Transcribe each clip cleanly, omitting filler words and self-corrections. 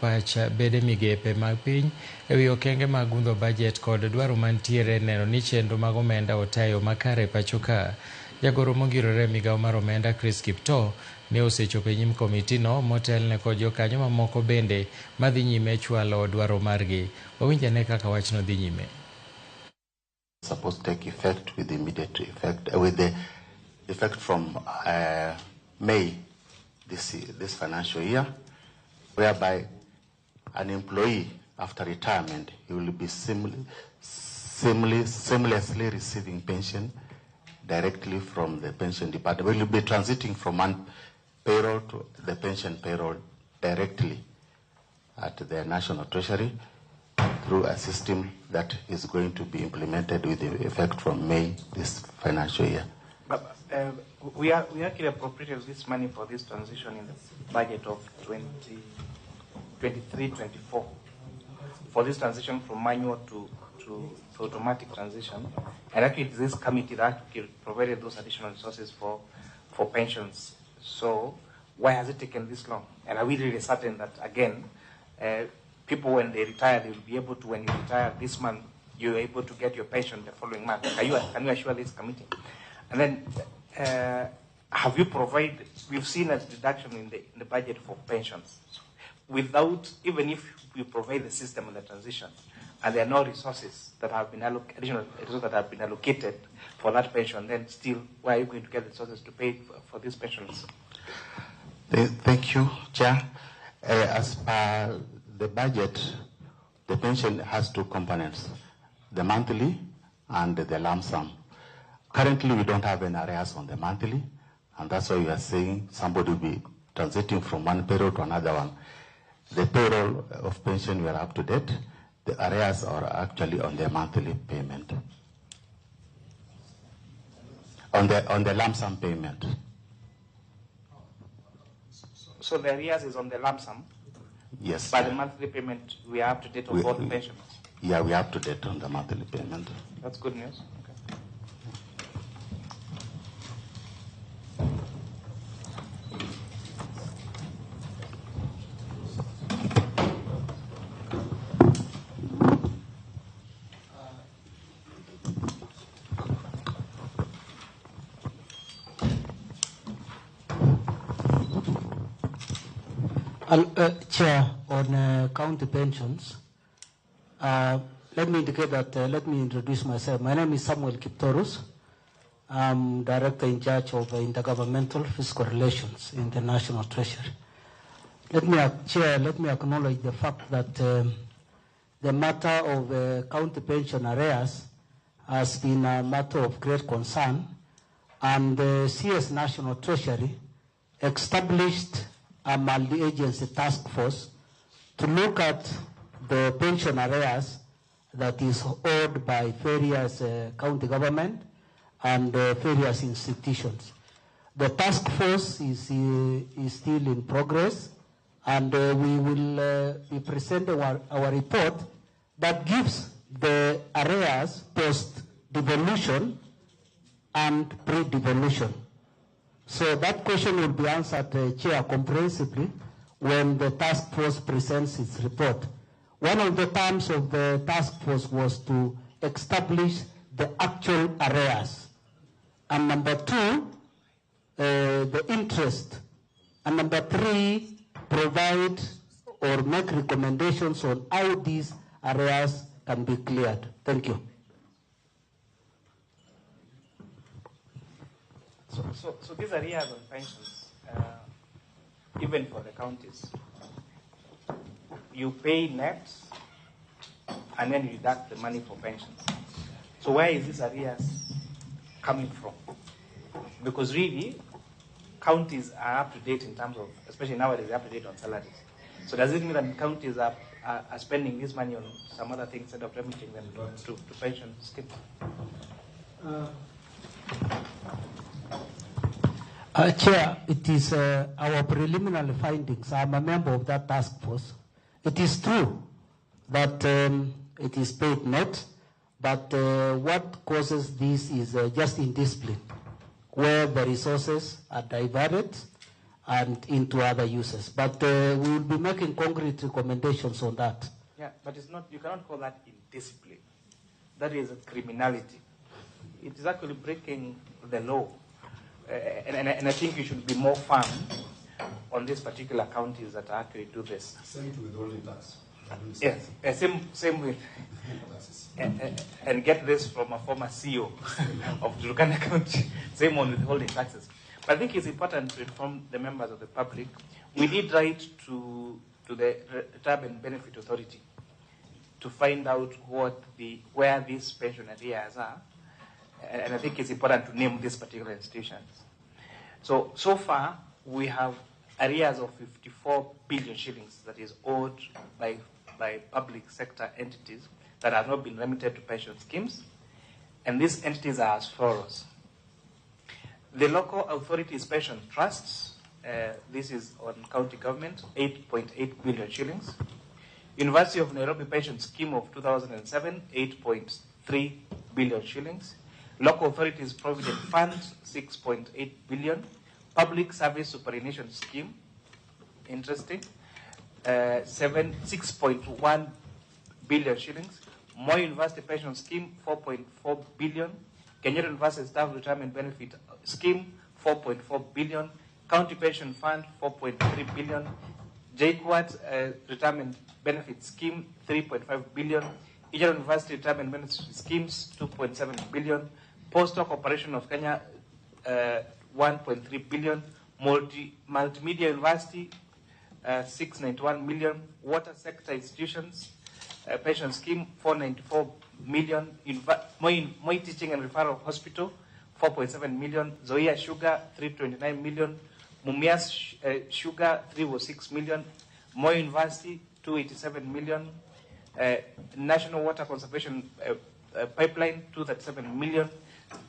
pacha bede migepe mag piny ewi okenge mag gundho bajet kod dwaro mantiere neno ni chenro mag omenda otayo makare pacho ka. Jagoro mogirore migawo mar omenda Chris Kiptoo ne osechopo e nyim komitino motelne kod jokanyo mamoko bende madhi nyime chwalo dwaro margi. Owinjane kaka wachno dhi nyime. Supposed to take effect with immediate effect, with the effect from May this financial year, whereby an employee after retirement, he will be seamlessly receiving pension directly from the pension department. We will be transiting from one payroll to the pension payroll directly at the National Treasury through a system that is going to be implemented with effect from May this financial year. But, we actually appropriated this money for this transition in the budget of 23-24 for this transition from manual to automatic transition. And actually this committee that provided those additional resources for pensions. So why has it taken this long? And are we really certain that, again, people when they retire, they will be able to, when you retire this month, you're able to get your pension the following month? Can you assure this committee? And then have you provided, we've seen a reduction in the budget for pensions. Without, even if we provide the system and the transition, and there are no resources that have been additional resources that have been allocated for that pension, then still, where are you going to get the resources to pay for these pensions? Thank you, Chair. As per the budget, the pension has two components, the monthly and the lump sum. Currently, we don't have any arrears on the monthly, and that's why we are saying somebody will be transiting from one payroll to another one. The payroll of pension, we are up to date. The arrears are actually on the monthly payment. On the lump sum payment. So the arrears is on the lump sum? Yes. By the monthly payment, we are up to date on both the pensions? Yeah, we are up to date on the monthly payment. That's good news. Chair, on county pensions, let me indicate that, let me introduce myself. My name is Samuel Kiptorus. I'm Director in charge of Intergovernmental Fiscal Relations in the National Treasury. Chair, let me acknowledge the fact that the matter of county pension arrears has been a matter of great concern, and the CS National Treasury established a multi-agency task force to look at the pension arrears that is owed by various county government and various institutions. The task force is still in progress, and we will be presenting our report that gives the arrears post-devolution and pre-devolution. So that question will be answered, Chair, comprehensively when the task force presents its report. One of the terms of the task force was to establish the actual arrears. And number two, the interest. And number three, provide or make recommendations on how these arrears can be cleared. Thank you. So these arrears on pensions, even for the counties, you pay net and then you deduct the money for pensions. So where is this arrears coming from? Because really, counties are up to date in terms of, especially nowadays, they're up to date on salaries. So does it mean that counties are spending this money on some other things instead of remitting them to pension scheme? Chair, it is our preliminary findings. I'm a member of that task force. It is true that it is paid net, but what causes this is just indiscipline, where the resources are diverted and into other uses. But we will be making concrete recommendations on that. Yeah, but it's not, you cannot call that indiscipline. That is a criminality. It is actually breaking the law. And I think you should be more firm on these particular counties that actually do this. Same to withholding tax. Yes, same with, and get this from a former CEO of Turkana County, same on withholding taxes. But I think it's important to inform the members of the public. We did write to the Retirement Benefit Authority to find out where these pension arrears are, and I think it's important to name these particular institutions. So far, we have arrears of 54 billion shillings that is owed by public sector entities that have not been remitted to pension schemes. And these entities are as follows. The local authorities pension trusts, this is on county government, 8.8 billion shillings. University of Nairobi pension scheme of 2007, 8.3 billion shillings. Local authorities provident fund, 6.8 billion. Public service superannuation scheme, interesting, 6.1 billion shillings. Moi University pension scheme, 4.4 billion. Kenyatta University staff retirement benefit scheme, 4.4 billion. County pension fund, 4.3 billion. JKUAT retirement benefit scheme, 3.5 billion. Eastern University retirement benefit schemes, 2.7 billion. Postal Corporation of Kenya, 1.3 billion. Multimedia University, 691 million. Water sector institutions, pension scheme, 494 million. Moi Teaching and Referral Hospital, 4.7 million. Zoea Sugar, 329 million. Mumias Sugar, 306 million. Moi University, 287 million. National Water Conservation Pipeline, 237 million.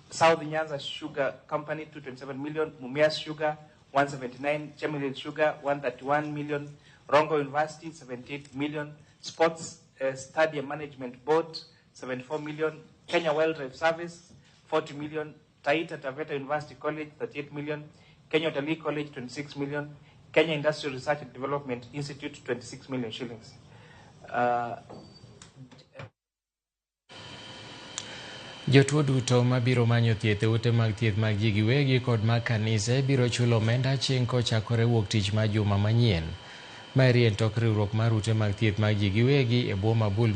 South Nyanza Sugar Company, 227 million. Mumias Sugar, 179. Chemelil Sugar, 131 million. Rongo University, 78 million. Sports Stadium Management Board, 74 million. Kenya Wildlife Service, 40 million. Taita Taveta University College, 38 million. Kenya Utalii College, 26 million. Kenya Industrial Research and Development Institute, 26 million shillings. Jotuo duto mabiro manyo thieth e ute mag thieth mag ji giwegi kod mag kanise biro chulo omenda chieng' kochakore wuok tich mar juma manyien. Maeri en tok riwruok mar ute mag thieth mag ji giwegi e bwo mabul